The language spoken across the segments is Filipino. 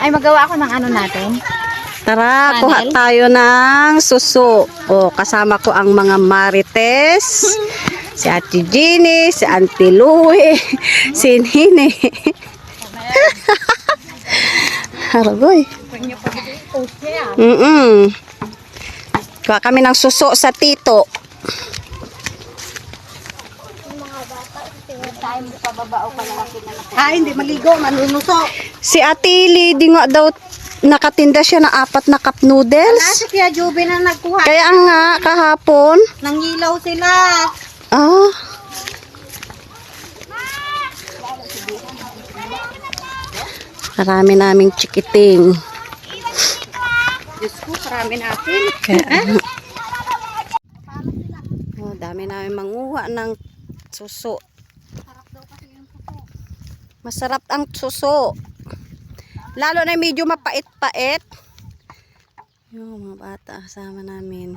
Ay, magawa ako ng ano natin. Tara, kuha tayo ng suso. O, kasama ko ang mga marites. Si Ate Jeannie, si Auntie Louie, si Nini. Haragoy. Kuha kami ng suso sa tito. Hindi maligo, manunuso. Si Ate Lee, di nga daw nakatinda siya ng 4 na cup noodles. Nasa kaya Juby na nagkuha. Kaya nga, kahapon. Nangilaw sila. Ah. Marami naming chikiting. Diyos ko, marami natin. Oh, dami namin manguha ng suso. Masarap ang suso. Lalo na medyo mapait-pait. Yung mga bata kasama namin.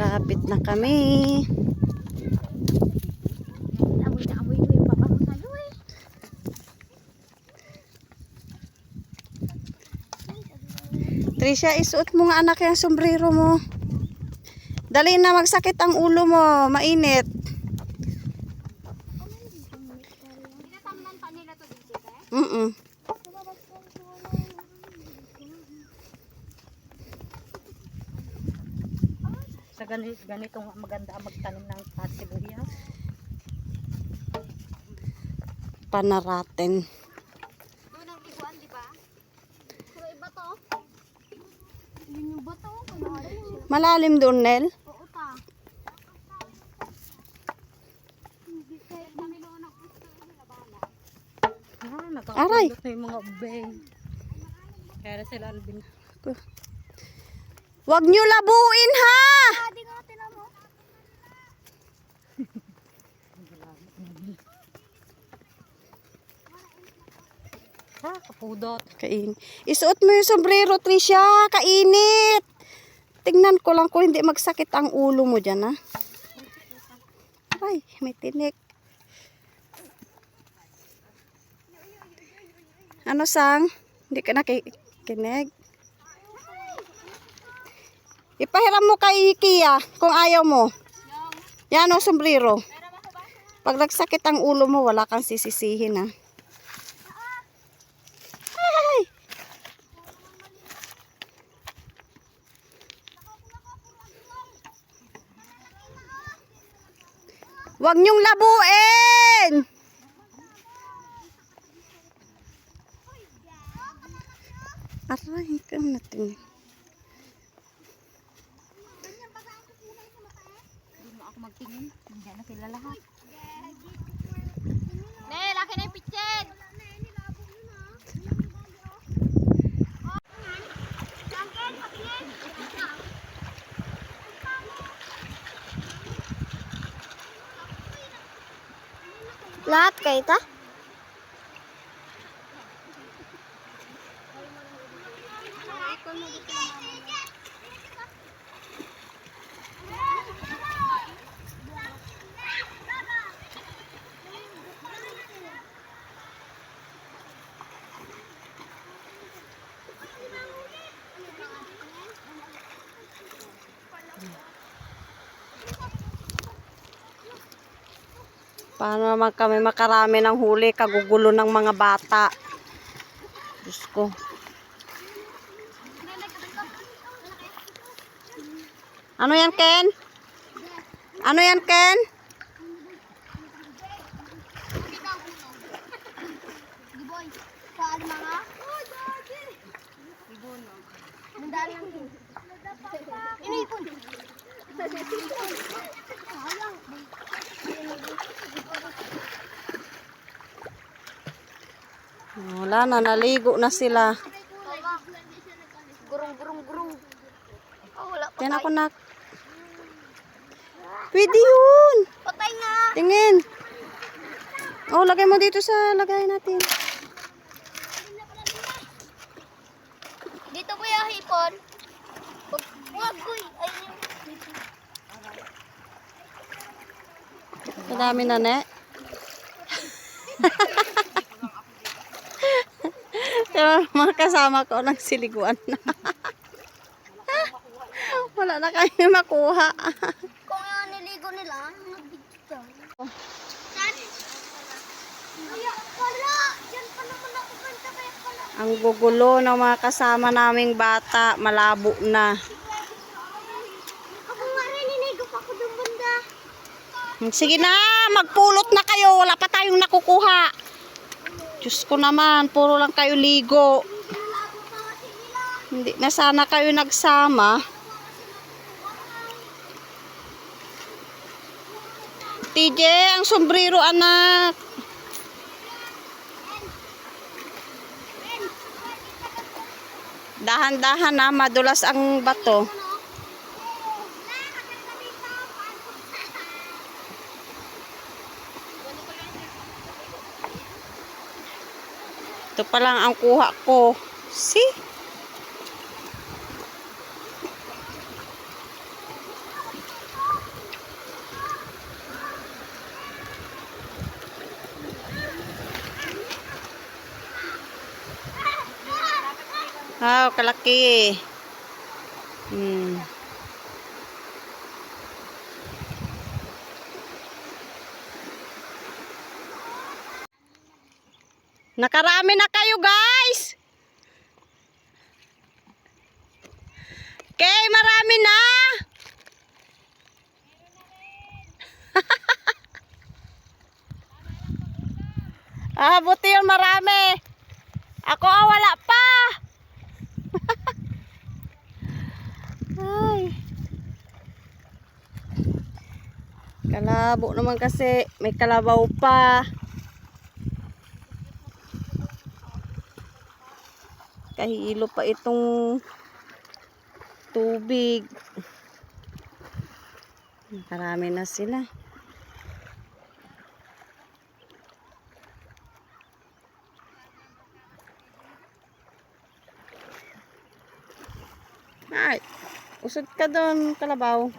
Lapit na kami. Trisha, isuot mo nga anak yung sombrero mo. Dali na, magsakit ang ulo mo. Mainit. Sa ganitong maganda magtanim ng sibuyas. Panaraten. Doon ang liguan, di ba? Pero iba to. Yung ba to? Malalim doon, Nel. Oo ta. Hindi kaya kami noon ang gusto nila bala. Aray. Na yung mga ubeng. Kaya sila albin. Wag nyo labuin, ha! Di nga tinan mo. Ha, kapudot. Kain. Isuot mo yung sombrero, Trisha. Kainit. Tingnan ko lang kung hindi magsakit ang ulo mo dyan, ha? Ay, may tinik. Ano, Sang? Hindi ka nakikinig? Ipahiram mo kay Kia kung ayaw mo. Yan o, sombrero. Pag nagsakit ang ulo mo, wala kang sisisihin, ha? Ay! Huwag niyong labuin! Aray, ka natin. Hindi mo ako magtingin. Hindi na sila lahat. Ne, laki na yung pitchen. Lahat kayo ta? Paano naman kami makarami ng huli, kagugulo ng mga bata. Diyos ko. Ano yan, Ken? Ano yan, Ken? Giboy. Paano mga? Oh, dati. Ibuno. Nandaan lang din. Inipon. Sayang. Wala na, naligo na sila. Gurung, gurung, gurung. Oh, wala. Yan ako nak. Pwede yun. Patay nga. Tingin. Oh, lagay mo dito sa lagay natin. Dito kuya hipon. Wag kuy. Ayun yung Madami na, ne. Pero mga kasama ko nagsiliguan na. Wala na kami makuha. kung yung niligo nila, nagbigto. Saan? Kuya, wala. Diyan pa naman ako banta kaya pala. Ang gugulo ng mga kasama naming bata, malabo na. Ako nga rin, ninigo pa ako doon banda. Sige na, magpulot na kayo. Wala pa tayong nakukuha. Diyos ko naman, puro lang kayo ligo. Hindi na sana kayo nagsama. TJ, ang sombrero anak. Dahan-dahan na, madulas ang bato. Ito pa lang ang kuha ko. See? Wow, kalaki. Nakarami na kayo, guys. Okay, marami na. Buti yun, marami. Ako, wala pa. Ay. Kalabo naman kasi. May kalabaw pa. Kahilo pa itong tubig. Marami na sila. Ay, usod ka doon, kalabaw.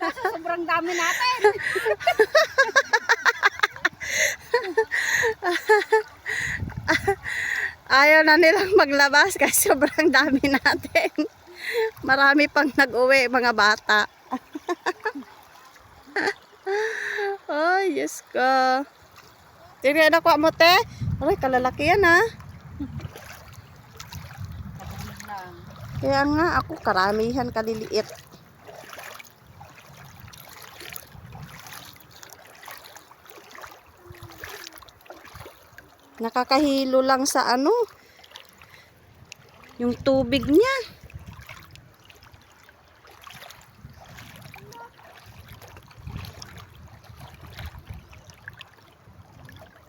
Sobrang dami natin. Ayaw na nilang maglabas kasi sobrang dami natin. Marami pang nag-uwi, mga bata. Ay, yes ka. Tingnan ako mo, te. Ay, kalalaki yan, ha. Kaya nga, ako karamihan kaliliit. Nakakahilo lang sa ano, yung tubig niya.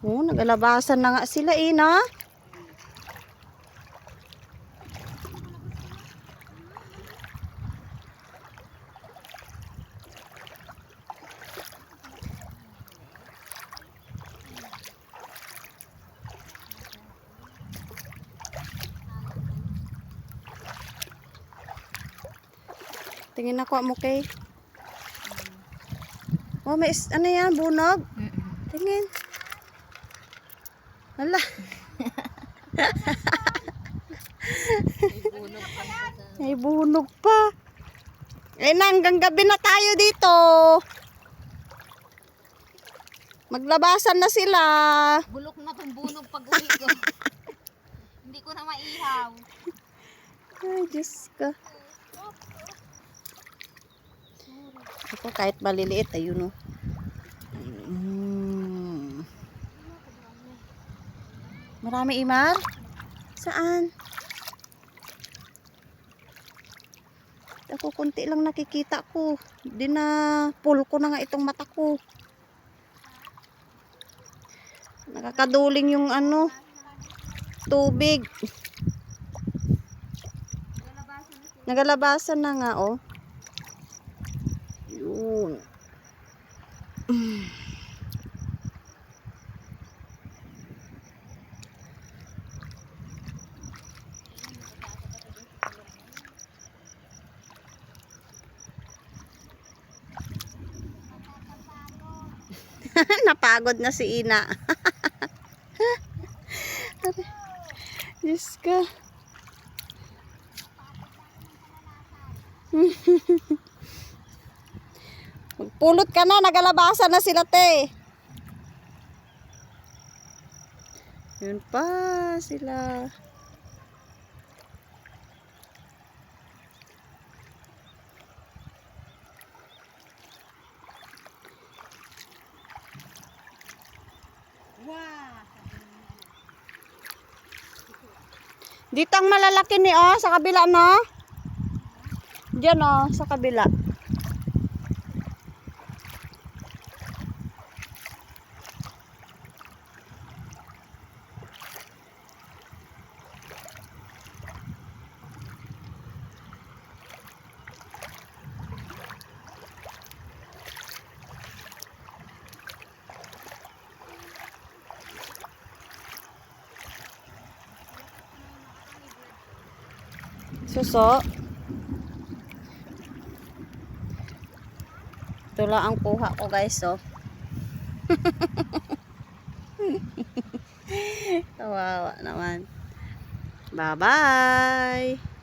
Oh, nagalabasan na nga sila na. Tingin ako mo kay. Oh, may ano yan, bunog? Tingin. Hala. May bunog pa. Eh, hanggang gabi na tayo dito. Maglabasan na sila. Bulok na tong bunog pag uwi ko. Hindi ko na maihaw. Ay, Diyos ka. Ito kahit maliliit, ayun o. Marami, Imar? Saan? Ako konti lang nakikita ko. Di na full ko na nga itong mata ko. Nakakaduling yung ano, tubig. Nagalabasan na nga, oh. Yun. Napagod na si Ina. Diyos ka. Magpulot ka na, nagalabasan na sila, te. Yun pa sila. Dito ang malalaki ni sa kabila, no? Diyan, sa kabila. Suso. Ito lang ang kuha ko, guys, oh. Kawawa naman. Bye-bye.